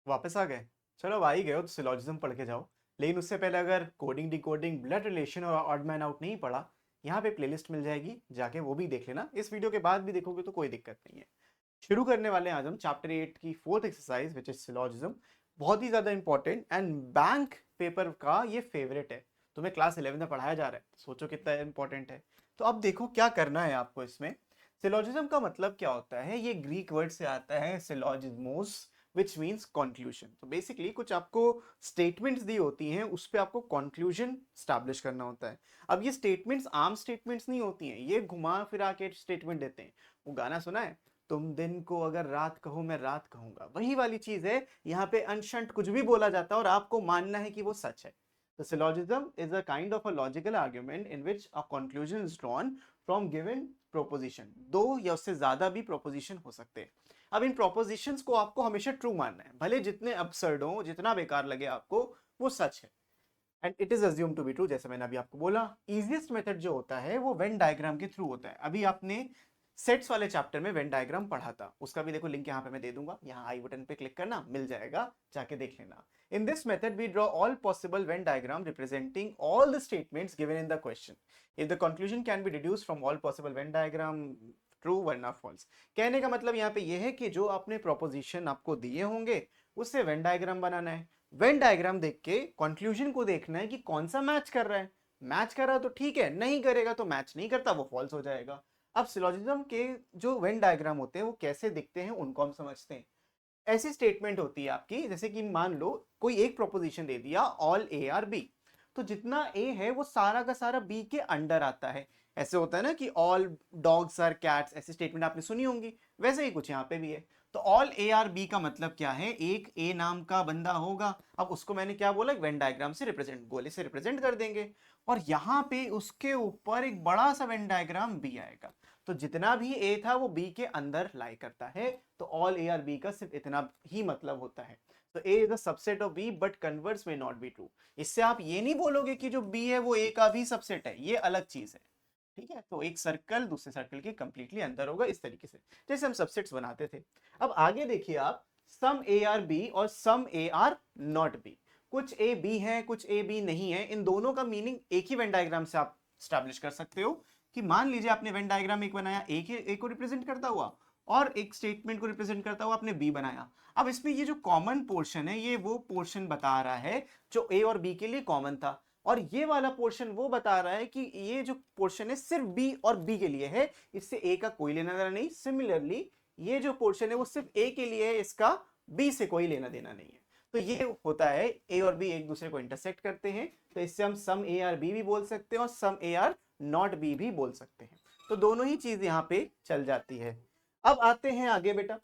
वापस आ गए। चलो अब आ ही गए हो तो सिलॉजिज्म पढ़ के जाओ। लेकिन उससे पहले अगर कोडिंग डिकोडिंग ब्लड रिलेशन और ऑड मैन आउट नहीं पढ़ा, यहाँ पे प्लेलिस्ट मिल जाएगी, जाके वो भी देख लेना। इस वीडियो के बाद भी देखोगे तो कोई दिक्कत नहीं है। शुरू करने वाले हैं आज हम चैप्टर 8 की fourth exercise which is syllogism. बहुत ही ज्यादा इंपॉर्टेंट एंड बैंक पेपर का ये फेवरेट है। तुम्हें क्लास 11 में पढ़ाया जा रहा है, सोचो कितना इंपॉर्टेंट है। तो अब देखो क्या करना है आपको इसमें। सिलॉजिज्म का मतलब क्या होता है, ये ग्रीक वर्ड से आता है सिलॉजिज्मोस, विच मीन्स कंक्लूजन। तो बेसिकली कुछ आपको स्टेटमेंट्स दी होती हैं, उस पर आपको कंक्लूजन स्टैब्लिश करना होता है। अब ये स्टेटमेंट्स आम स्टेटमेंट्स नहीं होती हैं, ये घुमा फिरा के स्टेटमेंट देते हैं। वो गाना सुना है, तुम दिन को अगर रात कहो मैं रात कहूंगा, वही वाली चीज है। यहाँ पे अनशंट कुछ भी बोला जाता है और आपको मानना है कि वो सच है। The syllogism is a kind of a logical argument in which a conclusion is drawn from given proposition। दो या उससे ज्यादा भी proposition हो सकते हैं। अब इन propositions को आपको हमेशा true मानना है, भले जितने absurd हो, जितना बेकार लगे आपको, वो सच है। And it is assume to be true, जैसे मैंने अभी आपको बोला। इजीएस्ट मेथड जो होता है वो वेन डायग्राम के थ्रू होता है। अभी आपने सेट्स वाले चैप्टर में वेन डायग्राम पढ़ा था, उसका भी देखो लिंक यहाँ पे मैं दे दूंगा, यहाँ आई बटन पे क्लिक करना, मिल जाएगा, जाके देख लेना। In this method we draw all possible Venn diagram representing all the statements given in the question. If the conclusion can be deduced from all possible Venn diagram, true वरना false. कहने का मतलब यहाँ पे ये है कि जो आपने प्रोपोजिशन आपको दिए होंगे उससे वेन डायग्राम बनाना है। वेन डायग्राम देख के कंक्लूजन को देखना है कि कौन सा मैच कर रहा है। मैच कर रहा है तो ठीक है, नहीं करेगा तो मैच नहीं करता, वो फॉल्स हो जाएगा। अब सिलोजिज्म के जो वेन डायग्राम होते हैं वो कैसे दिखते हैं उनको हम समझते हैं। ऐसी स्टेटमेंट होती है आपकी, जैसे कि मान लो कोई एक प्रोपोजिशन दे दिया, ऑल ए आर बी, तो जितना ए है वो सारा का सारा बी के अंडर आता है। ऐसे होता है ना कि ऑल डॉग्स आर कैट्स, ऐसी स्टेटमेंट आपने सुनी होंगी, वैसे ही कुछ यहाँ पे भी है। तो ऑल ए आर बी का मतलब क्या है, एक ए नाम का बंदा होगा, अब उसको मैंने क्या बोला, वेन डायग्राम से रिप्रेजेंट, गोले से रिप्रेजेंट कर देंगे, और यहाँ पे उसके ऊपर एक बड़ा सा वेन डायग्राम बी आएगा। तो जितना भी ए था वो बी के अंदर लाई करता है। तो ऑल ए आर बी का सिर्फ इतना ही मतलब होता है। तो A is a subset of B but converse में नॉट बी ट्रू। इससे आप ये नहीं बोलोगे कि जो बी है वो ए का भी सबसेट है, ये अलग चीज है। ठीक है, तो एक सर्कल दूसरे सर्कल के कंप्लीटली अंदर होगा, इस तरीके से जैसे हम सबसेट्स बनाते थे। अब आगे देखिए आप, सम ए आर बी और सम ए आर नॉट बी। कुछ ए बी है, कुछ ए बी नहीं है, इन दोनों का मीनिंग एक ही वेन डायग्राम से आप स्टैब्लिश कर सकते हो। कि मान लीजिए आपने वेन डायग्राम एक बनाया, ए को रिप्रेजेंट करता हुआ, और एक स्टेटमेंट को रिप्रेजेंट करता हुआ आपने बी बनाया। अब इसमें ये जो कॉमन पोर्शन है, ये वो पोर्शन बता रहा है जो ए और बी के लिए कॉमन था, और ये वाला पोर्शन वो बता रहा है कि ये जो पोर्शन है सिर्फ बी और बी के लिए है, इससे ए का कोई लेना देना नहीं। सिमिलरली ये जो पोर्शन है वो सिर्फ ए के लिए है, इसका बी से कोई लेना देना नहीं है। तो ये होता है ए और बी एक दूसरे को इंटरसेक्ट करते हैं, तो इससे हम सम ए आर बी भी बोल सकते हैं और सम ए आर नॉट बी भी बोल सकते हैं। तो दोनों ही चीज यहाँ पे चल जाती है। अब आते हैं आगे बेटा,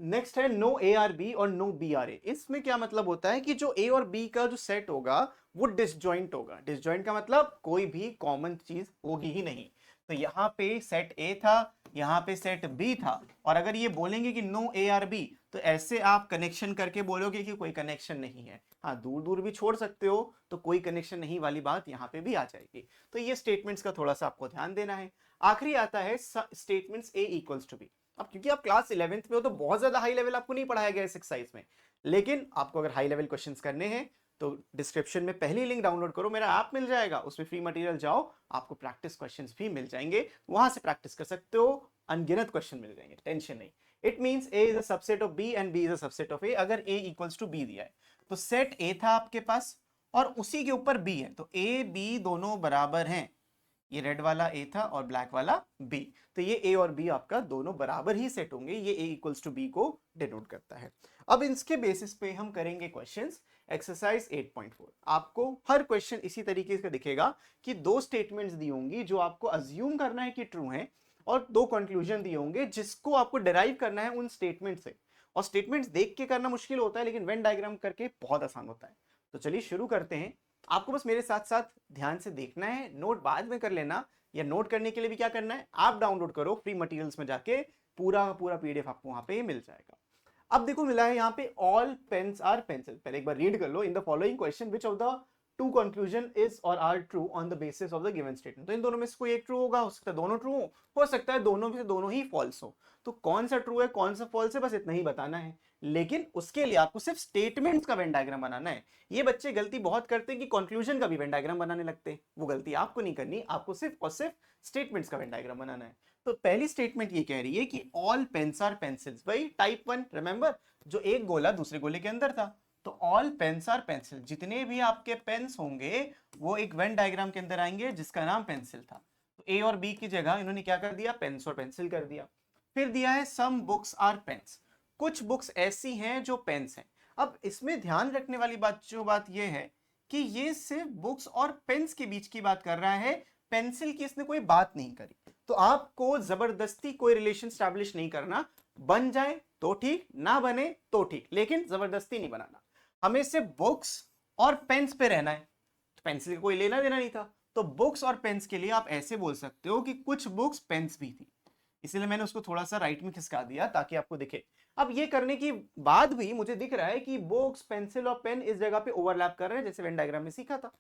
नेक्स्ट है नो ए आर बी और नो बी आर ए। इसमें क्या मतलब होता है कि जो ए और बी का जो सेट होगा वो डिसजॉइंट होगा। डिसजॉइंट का मतलब कोई भी कॉमन चीज होगी ही नहीं। तो यहाँ पे सेट ए था, यहाँ पे सेट बी था, और अगर ये बोलेंगे कि नो ए आर बी, तो ऐसे आप कनेक्शन करके बोलोगे कि कोई कनेक्शन नहीं है। हाँ, दूर दूर भी छोड़ सकते हो, तो कोई कनेक्शन नहीं वाली बात यहाँ पे भी आ जाएगी। तो ये स्टेटमेंट्स का थोड़ा सा आपको ध्यान देना है। आखिरी आता है statements A equals to B. अब क्योंकि आप क्लास 11th में हो तो बहुत ज्यादा हाई लेवल आपको नहीं पढ़ाया गया इस एक्सरसाइज में, लेकिन आपको अगर हाई लेवल क्वेश्चंस करने हैं तो डिस्क्रिप्शन में पहली लिंक डाउनलोड करो, मेरा ऐप मिल जाएगा, उसमें फ्री मटेरियल जाओ, आपको प्रैक्टिस क्वेश्चंस भी मिल जाएंगे, वहां से प्रैक्टिस कर सकते हो, अनगिनत क्वेश्चन मिल जाएंगे, टेंशन नहीं। It means A is a subset of B and B is a subset of A. अगर ए इक्वल्स टू बी दिया है तो सेट ए था आपके पास और उसी के ऊपर बी है, तो ए बी दोनों बराबर हैं। ये रेड वाला ए था और ब्लैक वाला बी, तो ये ए और बी आपका दोनों बराबर ही सेट होंगे, ये ए इक्वल्स टू बी को डिनोट करता है। अब इसके बेसिस पे हम करेंगे क्वेश्चंस। एक्सरसाइज 8.4, आपको हर क्वेश्चन इसी तरीके से दिखेगा कि दो स्टेटमेंट्स दी होंगी जो आपको अज्यूम करना है कि ट्रू है, और दो कंक्लूजन दिए होंगे जिसको आपको डिराइव करना है उन स्टेटमेंट से। और स्टेटमेंट्स देख के करना मुश्किल होता है, लेकिन वेन डायग्राम करके बहुत आसान होता है। तो चलिए शुरू करते हैं। आपको बस मेरे साथ साथ ध्यान से देखना है, नोट बाद में कर लेना, या नोट करने के लिए भी क्या करना है, आप डाउनलोड करो फ्री मटेरियल्स में जाके, पूरा पूरा पीडीएफ आपको वहां पे मिल जाएगा। अब देखो मिला है यहाँ पे ऑल पेन्स आर पेंसिल। पहले एक बार रीड कर लो, in the following question which of the two conclusion is or are true on the basis of the given statement. तो इन दोनों में से कोई एक ट्रू होगा, हो सकता है दोनों ट्रू हो सकता है दोनों में से दोनों ही फॉल्स हो। तो कौन सा ट्रू है कौन सा फॉल्स है बस इतना ही बताना है, लेकिन उसके लिए आपको सिर्फ स्टेटमेंट्स का वेन डायग्राम बनाना है। ये बच्चे गलती बहुत करते हैं कि कंक्लूजन का भी वेन डायग्राम बनाने लगते हैं, वो गलती आपको नहीं करनी, आपको सिर्फ और सिर्फ स्टेटमेंट्स का वेन डायग्राम बनाना है। तो पहली स्टेटमेंट ये कह रही है कि ऑल पेन्स आर पेंसिल्स, भाई टाइप 1 रिमेंबर, जो एक गोला दूसरे गोले के अंदर था। तो ऑल पेन्स आर पेंसिल, जितने भी आपके पेन्स होंगे वो एक वेन डायग्राम के अंदर आएंगे जिसका नाम पेंसिल था। तो ए और बी की जगह इन्होंने क्या कर दिया, पेन्स और पेंसिल कर दिया। फिर दिया है सम बुक्स आर पेन्स, कुछ बुक्स ऐसी हैं जो पेन्स हैं। अब इसमें ध्यान रखने वाली बात ये है कि ये सिर्फ बुक्स और पेन्स के बीच की बात कर रहा है, पेंसिल की इसने कोई बात नहीं करी। तो आपको जबरदस्ती कोई रिलेशन स्टैब्लिश नहीं करना, बन जाए तो ठीक, ना बने तो ठीक, लेकिन जबरदस्ती नहीं बनाना। हमें सिर्फ बुक्स और पेन्स पे रहना है, तो पेंसिल का कोई लेना देना नहीं था। तो बुक्स और पेन्स के लिए आप ऐसे बोल सकते हो कि कुछ बुक्स पेन्स भी थी, इसीलिए मैंने उसको थोड़ा सा राइट में खिसका दिया ताकि आपको दिखे। अब ये करने की बाद भी मुझे दिख रहा है कि बुक्स पेंसिल और पेन इस जगह पे ओवरलैप कर रहे हैं, जैसे वेन डायग्राम में सीखा था।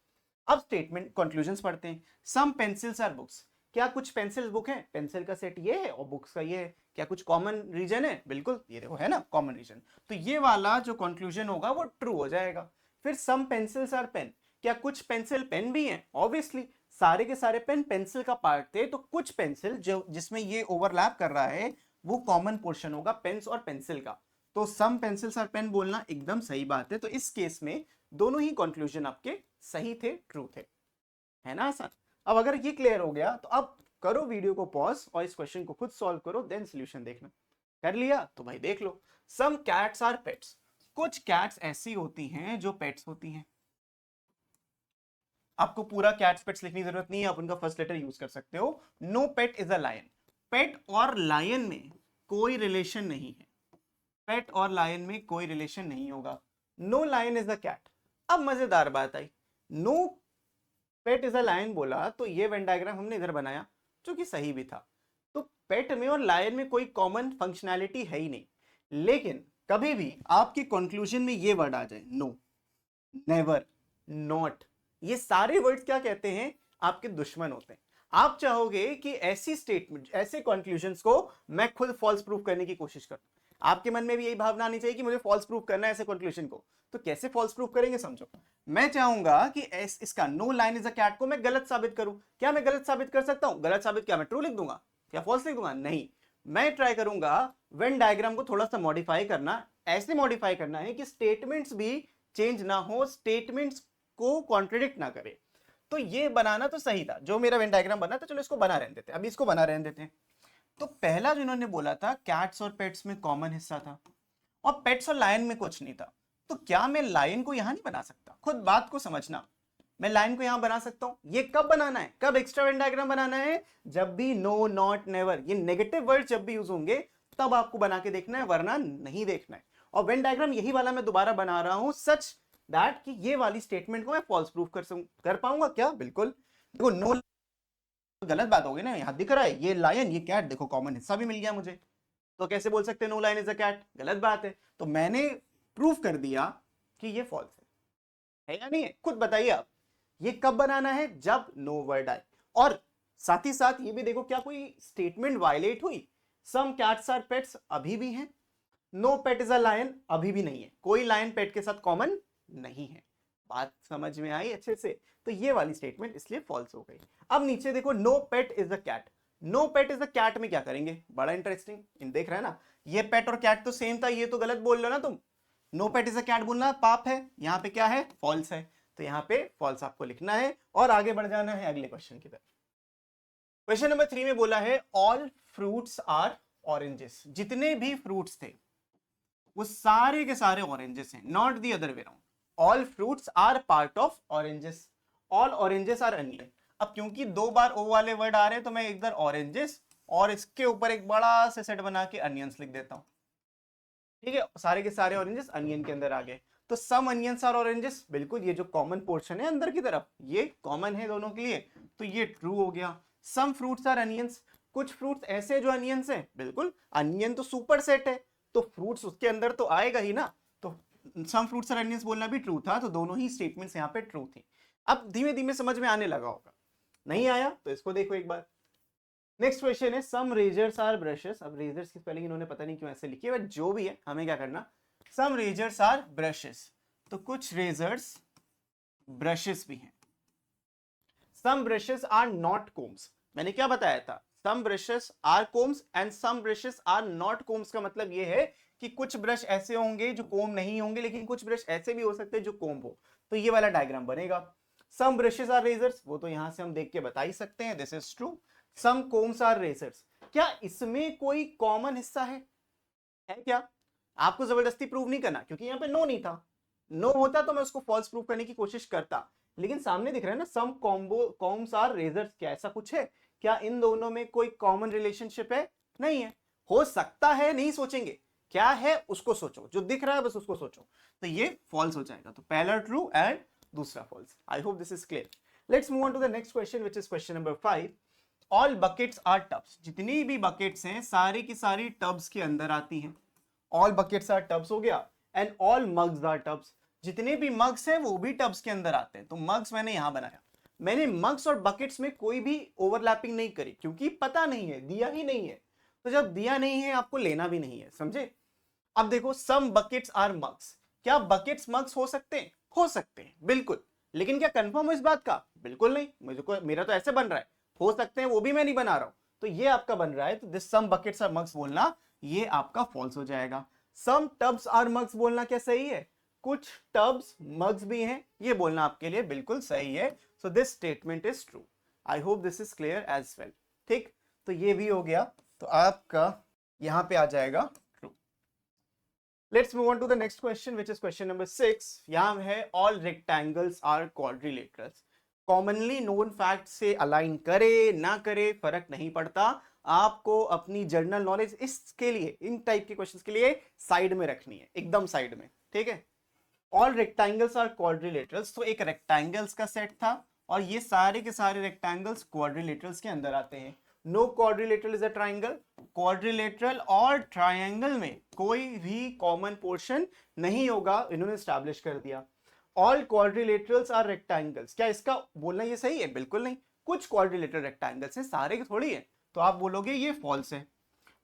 अब स्टेटमेंट कंक्लूजंस पढ़ते हैं। सम पेंसिल्स आर बुक्स, क्या कुछ पेंसिल बुक है, पेंसिल का सेट ये है और बुक्स का ये है। क्या कुछ कॉमन रीजन है, बिल्कुल ये देखो है ना कॉमन रीजन। तो ये वाला जो कंक्लूजन होगा वो ट्रू हो जाएगा। फिर सम पेंसिल्स आर पेन, क्या कुछ पेंसिल पेन भी हैं, ऑब्वियसली सारे के सारे पेन पेंसिल का पार्ट थे, तो कुछ पेंसिल जो जिसमें ये ओवरलैप कर रहा है वो कॉमन पोर्शन होगा पेन्स और पेंसिल का। तो सम पेंसिल्स आर पेन बोलना एकदम सही बात है। तो इस केस में दोनों ही कंक्लूजन आपके सही थे, ट्रू थे, है ना आसान। अब अगर ये क्लियर हो गया तो अब करो वीडियो को पॉज और इस क्वेश्चन को खुद सॉल्व करो, देन सॉल्यूशन देखना। कर लिया तो भाई देख लो। सम कैट्स आर पेट्स, कुछ कैट्स ऐसी होती हैं जो पेट्स होती हैं। आपको पूरा कैट्स पेट्स लिखने की जरूरत नहीं है, आप उनका फर्स्ट लेटर यूज कर सकते हो। No pet is a lion, pet और लायन में कोई रिलेशन नहीं है, पेट और लायन में कोई रिलेशन नहीं होगा। No lion is a cat. अब मजेदार बात आई, no pet is a lion बोला तो ये वेन डायग्राम हमने इधर बनाया जो कि सही भी था। तो पेट में और लायन में कोई कॉमन फंक्शनैलिटी है ही नहीं, लेकिन कभी भी आपके कंक्लूजन में ये वर्ड आ जाए, नो, नेवर, नॉट, ये सारे वर्ड्स क्या कहते हैं, आपके दुश्मन होते हैं। आप चाहोगे कि ऐसी स्टेटमेंट ऐसे कंक्लूजन्स को मैं खुद फॉल्स प्रूफ करने की कोशिश करूं, आपके मन में भी यही भावना आनी चाहिए कि मुझे फॉल्स प्रूफ करना है ऐसे कंक्लूजन को। तो कैसे फॉल्स प्रूफ करेंगे समझो। मैं चाहूंगा कि इसका no lion is a cat को मैं गलत साबित करूं। क्या मैं गलत साबित कर सकता हूं? गलत साबित क्या मैं ट्रू लिख दूंगा, क्या फॉल्स लिख दूंगा? नहीं, मैं ट्राई करूंगा वेन डायग्राम को थोड़ा सा मॉडिफाई करना, ऐसे मॉडिफाई करना है कि स्टेटमेंट्स भी चेंज ना हो, स्टेटमेंट्स को कॉन्ट्रडिक्ट ना करे। तो ये बनाना तो सही था, जो मेरा वेन डायग्राम बना था, चलो इसको बना रहने देते हैं, अभी इसको बना रहने देते हैं। तो पहला जो इन्होंने बोला था कैट्स और पेट्स में कॉमन हिस्सा था और पेट्स और लायन में कुछ नहीं था। तो क्या मैं लायन को यहां नहीं बना सकता? खुद बात को समझना, मैं लाइन को यहां बना सकता हूं। ये कब बनाना है, कब एक्स्ट्रा वेन डायग्राम बनाना है? जब भी नो, नॉट, नेवर, ये नेगेटिव वर्ड जब भी यूज होंगे तब आपको बना के देखना है, वरना नहीं देखना है। और वेन डायग्राम यही वाला मैं दोबारा बना रहा हूं सच दैट कि ये वाली स्टेटमेंट को मैं फॉल्स प्रूफ कर पाऊंगा क्या? बिल्कुल। देखो नो गलत बात होगी ना, यहां दिख रहा है ये लायन ये कैट, देखो कॉमन हिस्सा भी मिल गया मुझे, तो कैसे बोल सकते no lion is a cat? गलत बात है। तो मैंने प्रूफ कर दिया कि ये फॉल्स है या नहीं है? खुद बताइए आप। ये कब बनाना है? जब नो वर्ड आए। और साथ ही साथ ये भी देखो क्या कोई स्टेटमेंट वायलेट हुई? सम कैट्स आर पेट्स अभी भी हैं, no pet is a lion अभी भी नहीं है, कोई लायन पेट के साथ कॉमन नहीं है। बात समझ में आई अच्छे से? तो ये वाली स्टेटमेंट इसलिए फॉल्स हो गई। अब नीचे देखो, no pet is a cat, no pet is a cat में क्या करेंगे? बड़ा इंटरेस्टिंग, इन देख रहे हैं ना, ये पेट और कैट तो सेम था, ये तो गलत बोल रहे हो ना तुम। No pet is a cat बोलना पाप है, यहां पे क्या है? फॉल्स है। तो यहां पे फॉल्स आपको लिखना है और आगे बढ़ जाना है अगले क्वेश्चन की तरफ। क्वेश्चन नंबर 3 में बोला है ऑल फ्रूट्स आर ऑरेंजेस, जितने भी फ्रूट्स थे वो सारे के सारे ऑरेंजेस हैं, not the other way round. All fruits are part of oranges, all oranges are onion. अब क्योंकि दो बार ओ वाले वर्ड आ रहे हैं तो मैं इधर ऑरेंजेस और इसके ऊपर एक बड़ा सा सेट बना के अनियंस लिख देता हूं। ठीक है, सारे के सारे ऑरेंजेस अनियन के अंदर आ गए। तो सम अनियंस आर ऑरेंजेस, बिल्कुल ये जो कॉमन पोर्शन है अंदर की तरफ ये कॉमन है दोनों के लिए, तो ये ट्रू हो गया। सम फ्रूट्स आर अनियंस, कुछ फ्रूट्स ऐसे जो अनियंस है, बिल्कुल अनियन तो सुपर सेट है तो फ्रूट्स उसके अंदर तो आएगा ही ना। तो सम फ्रूट्स आर अनियंस बोलना भी ट्रू था, तो दोनों ही स्टेटमेंट्स यहाँ पे ट्रू थी। अब धीमे धीमे समझ में आने लगा होगा, नहीं आया तो इसको देखो एक बार। नेक्स्ट क्वेश्चन है सम रेजर्स आर ब्रशेस। अब रेजर्स की स्पेलिंग इन्होंने पता नहीं क्यों ऐसे लिखी है, बट जो भी है हमें क्या करना, सम रेजर्स आर ब्रशेस, तो कुछ रेजर्स ब्रशेस भी हैं। Some brushes are not combs, मैंने क्या बताया था, some brushes are combs and some brushes are not combs का मतलब ये है कि कुछ ब्रश ऐसे होंगे जो कोम नहीं होंगे, लेकिन कुछ ब्रश ऐसे भी हो सकते हैं जो कोम हो, तो ये वाला डायग्राम बनेगा। सम ब्रशेस आर रेजर्स, वो तो यहां से हम देख के बता ही सकते हैं, this is true. Some combs are razors, क्या इसमें कोई कॉमन हिस्सा है क्या? आपको जबरदस्ती प्रूव नहीं करना, क्योंकि यहाँ पे नो नहीं था, नो होता तो मैं उसको फॉल्स प्रूव करने की कोशिश करता, लेकिन सामने दिख रहा है ना सम कॉम्बो कॉम्स आर रेजर्स, क्या ऐसा कुछ है क्या इन दोनों में कोई कॉमन रिलेशनशिप है? नहीं है। हो सकता है, नहीं सोचेंगे, क्या है उसको सोचो, जो दिख रहा है बस उसको सोचो, तो ये फॉल्स हो जाएगा। तो पहला ट्रू एंड दूसरा false. I hope this is clear. Let's move on to the next question which is question number 5। All buckets are tubs, जितनी भी बकेट्स हैं सारी की सारी टब्स के अंदर आती हैं। ऑल बकेट्स आर टब्स हो गया, and all mugs are tubs, जितने भी मग्स हैं वो भी टब्स के अंदर आते हैं। तो मग्स मैंने यहां बनाया, मैंने मग्स और बकेट्स में कोई भी ओवरलैपिंग नहीं करी, क्योंकि पता नहीं है, दिया ही नहीं है, तो जब दिया नहीं है आपको लेना भी नहीं है, समझे? अब देखो सम बकेट्स आर मग्स, क्या बकेट्स मग्स हो सकते हैं? हो सकते हैं बिल्कुल, लेकिन क्या कंफर्म हो इस बात का? बिल्कुल नहीं, मुझे को मेरा तो ऐसे बन रहा है, हो सकते हैं वो भी मैं नहीं बना रहा हूं, तो ये आपका बन रहा है, तो this some buckets are mugs बोलना ये आपका फॉल्स हो जाएगा। सम टब्स आर मग्स बोलना क्या सही है? कुछ टब्स मग्स भी हैं, ये बोलना आपके लिए बिल्कुल सही है। So this statement is true. I hope this is clear as well. ठीक, तो ये भी हो गया, तो आपका यहां पे आ जाएगा true. Let's move on to the next question which is question number 6। यहां है all rectangles are quadrilaterals. Commonly known fact से अलाइन करे ना करे फर्क नहीं पड़ता, आपको अपनी जनरल नॉलेज इसके लिए, इन टाइप के क्वेश्चंस के लिए साइड में रखनी है, एकदम साइड में, ठीक है? ऑल रेक्टेंगल्स आर क्वाड्रिलेटरल्स, तो एक रेक्टेंगल्स का सेट था और ये सारे के सारे रेक्टेंगल्स क्वाड्रिलेटरल्स के अंदर आते हैं। No quadrilateral is a triangle, quadrilateral और ट्राइंगल में कोई भी कॉमन पोर्शन नहीं होगा, इन्होंने स्टैब्लिश कर दिया। ऑल क्वाड्रिलेटरल्स आर रेक्टेंगल्स, क्या इसका बोलना ये सही है? बिल्कुल नहीं, कुछ क्वाड्रिलेटरल रेक्टेंगल्स हैं, सारे के थोड़ी है, तो आप बोलोगे ये फॉल्स है।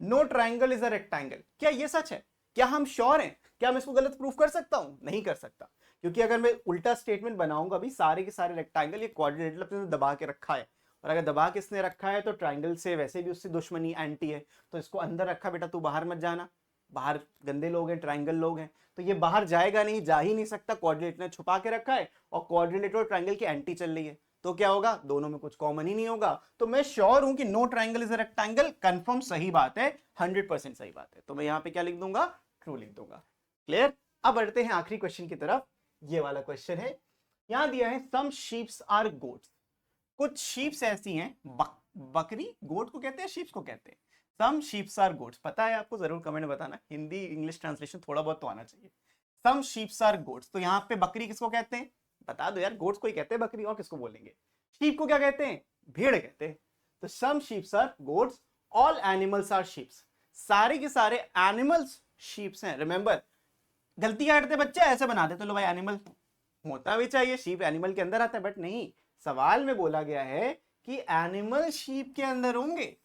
No triangle is a rectangle, क्या ये सच है? क्या हम श्योर हैं? क्या मैं इसको गलत प्रूफ कर सकता हूं? नहीं कर सकता, क्योंकि अगर मैं उल्टा स्टेटमेंट बनाऊंगा भी, सारे के सारे रेक्टेंगल ये क्वाड्रिलेटरल अपने दबा के रखा है, और अगर दबा के इसने रखा है तो ट्राइंगल से वैसे भी उससे दुश्मनी एंटी है, तो इसको अंदर रखा, बेटा तू बाहर मत जाना, बाहर गंदे लोग हैं, ट्राइंगल लोग हैं, तो ये बाहर जाएगा नहीं, जा ही नहीं सकता, क्वाड्रिलेटरल ने छुपा के रखा है और क्वाड्रिलेटरल और ट्राइंगल की एंटी चल रही है, तो क्या होगा? दोनों में कुछ कॉमन ही नहीं होगा। तो मैं श्योर हूं कि no triangle is a rectangle, confirm सही बात है, 100% सही बात है, तो मैं यहां पे क्या लिख दूंगा? ट्रू लिख दूंगा। क्लियर? अब बढ़ते हैं आखिरी क्वेश्चन की तरफ। ये वाला क्वेश्चन है, यहां दिया है सम शीप्स आर गोट्स, कुछ शीप्स ऐसी हैं, बकरी गोट को कहते हैं, शीप्स को कहते हैं। सम शीप्स आर गोट्स, पता है आपको? जरूर कमेंट में बताना, हिंदी इंग्लिश ट्रांसलेशन थोड़ा बहुत तो आना चाहिए। सम शीप्स आर गोट्स, तो यहाँ पे बकरी किसको कहते हैं? बता दो यार, गोट्स को ही कहते हैं बकरी, और किसको बोलेंगे? शीप को क्या कहते हैं? भेड़ कहते हैं। तो some sheeps are goats, all animals are sheeps, सारे के सारे एनिमल्स शीप्स हैं। रिमेंबर, गलती क्या करते बच्चे, ऐसे बना देते, लो भाई एनिमल होता भी चाहिए, शीप एनिमल के अंदर आता है, बट नहीं, सवाल में बोला गया है कि एनिमल शीप के अंदर होंगे।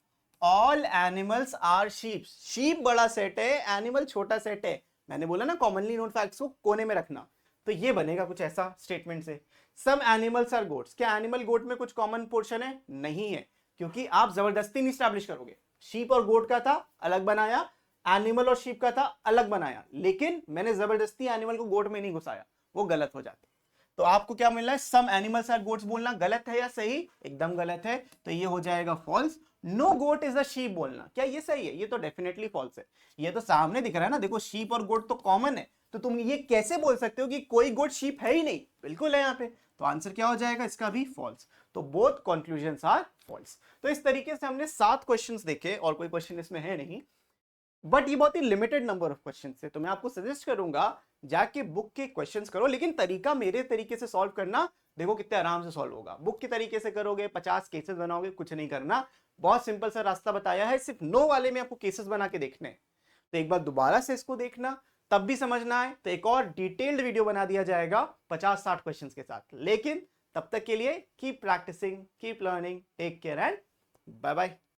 All animals are sheep, sheep बड़ा सेट है, एनिमल छोटा सेट है। मैंने बोला ना कॉमनली नोन फैक्ट्स को कोने में रखना, तो ये बनेगा कुछ ऐसा स्टेटमेंट से। सम एनिमल्स आर गोट्स, क्या एनिमल गोट में कुछ कॉमन पोर्शन है? नहीं है, क्योंकि आप जबरदस्ती नहीं स्टैब्लिश करोगे। शीप और गोट का था अलग बनाया, एनिमल और शीप का था अलग बनाया, लेकिन मैंने जबरदस्ती एनिमल को गोट में नहीं घुसाया, वो गलत हो जाता। तो आपको क्या मिल रहा है? सम एनिमल्स आर गोट्स बोलना गलत है या सही? एकदम गलत है, तो ये हो जाएगा false. No goat is a sheep बोलना, क्या ये सही है? ये तो डेफिनेटली फॉल्स है, ये तो सामने दिख रहा है ना, देखो शीप और गोट तो कॉमन है, तो तुम ये कैसे बोल सकते हो कि कोई गोट शीप है ही नहीं? बिल्कुल है यहाँ पे, तो आंसर क्या हो जाएगा इसका भी? फॉल्स। तो बोथ कंक्लूजन्स आर फॉल्स। तो इस तरीके से हमने 7 क्वेश्चंस देखे, और कोई क्वेश्चन इसमें है नहीं, बट ये बहुत ही लिमिटेड नंबर ऑफ क्वेश्चन है, तो मैं आपको सजेस्ट करूंगा जाके बुक के क्वेश्चंस करो, लेकिन तरीका मेरे तरीके से सॉल्व करना, देखो कितने आराम से सॉल्व होगा। बुक के तरीके से करोगे 50 केसेस बनाओगे, कुछ नहीं करना, बहुत सिंपल सा रास्ता बताया है, सिर्फ नो वाले में आपको केसेस बना के देखने हैं। तो एक बार दोबारा से इसको देखना, तब भी समझना है तो एक और डिटेल्ड वीडियो बना दिया जाएगा 50-60 क्वेश्चंस के साथ, लेकिन तब तक के लिए keep practising, keep learning, take care and bye bye.